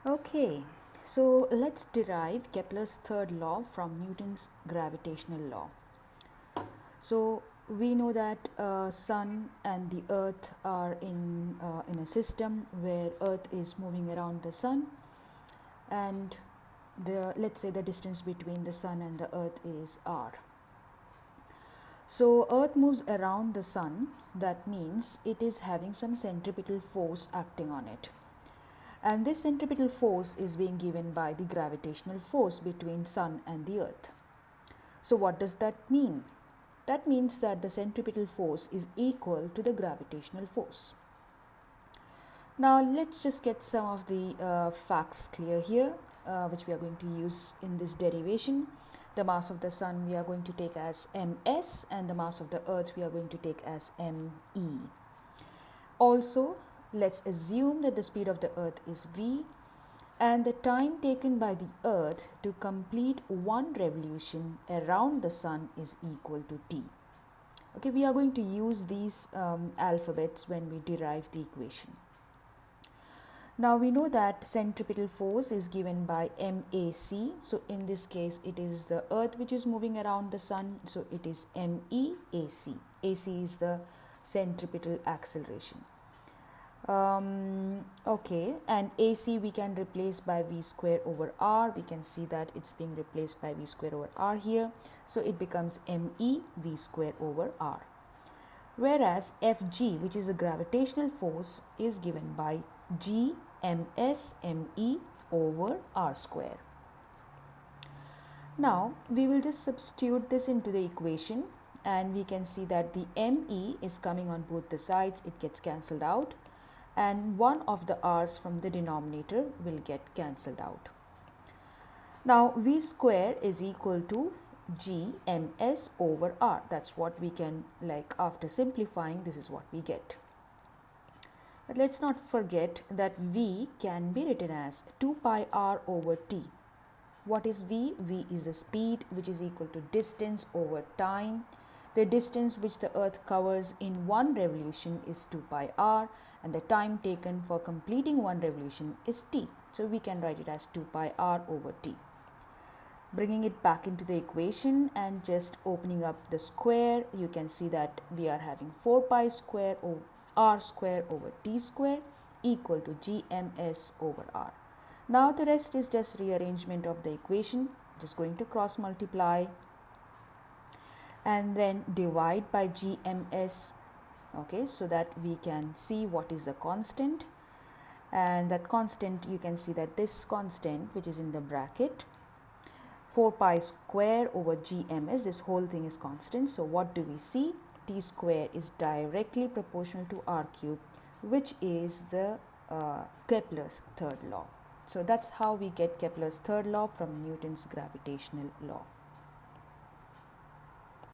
Okay, so let's derive Kepler's third law from Newton's gravitational law. So we know that Sun and the Earth are in a system where Earth is moving around the Sun, and let's say the distance between the Sun and the Earth is r. So Earth moves around the Sun. That means it is having some centripetal force acting on it. And this centripetal force is being given by the gravitational force between Sun and the Earth. So what does that mean? That means that the centripetal force is equal to the gravitational force. Now let's just get some of the facts clear here, which we are going to use in this derivation. The mass of the Sun we are going to take as ms, and the mass of the Earth we are going to take as me. Also, let's assume that the speed of the Earth is v, and the time taken by the Earth to complete one revolution around the Sun is equal to t. Okay, we are going to use these alphabets when we derive the equation. Now we know that centripetal force is given by MAC. So in this case, it is the Earth which is moving around the Sun. So it is MEAC. AC is the centripetal acceleration. Okay, and AC we can replace by V square over R. We can see that it's being replaced by V square over R here. So it becomes ME V square over R. Whereas FG, which is a gravitational force, is given by G ms me over r square. Now we will just substitute this into the equation, and we can see that the me is coming on both the sides. It gets cancelled out, and one of the r's from the denominator will get cancelled out. Now v square is equal to g ms over r. That's what we can, like, after simplifying, this is what we get. But let's not forget that v can be written as 2 pi r over t. What is v? V is the speed, which is equal to distance over time. The distance which the Earth covers in one revolution is 2 pi r, and the time taken for completing one revolution is t. So we can write it as 2 pi r over t. Bringing it back into the equation and just opening up the square, you can see that we are having 4 pi square over r square over t square equal to gms over r. Now the rest is just rearrangement of the equation. Just going to cross multiply and then divide by gms, okay, so that we can see what is the constant. And that constant, you can see that this constant, which is in the bracket, 4 pi square over gms, this whole thing is constant. So what do we see? T square is directly proportional to r cube, which is the Kepler's third law. So that's how we get Kepler's third law from Newton's gravitational law.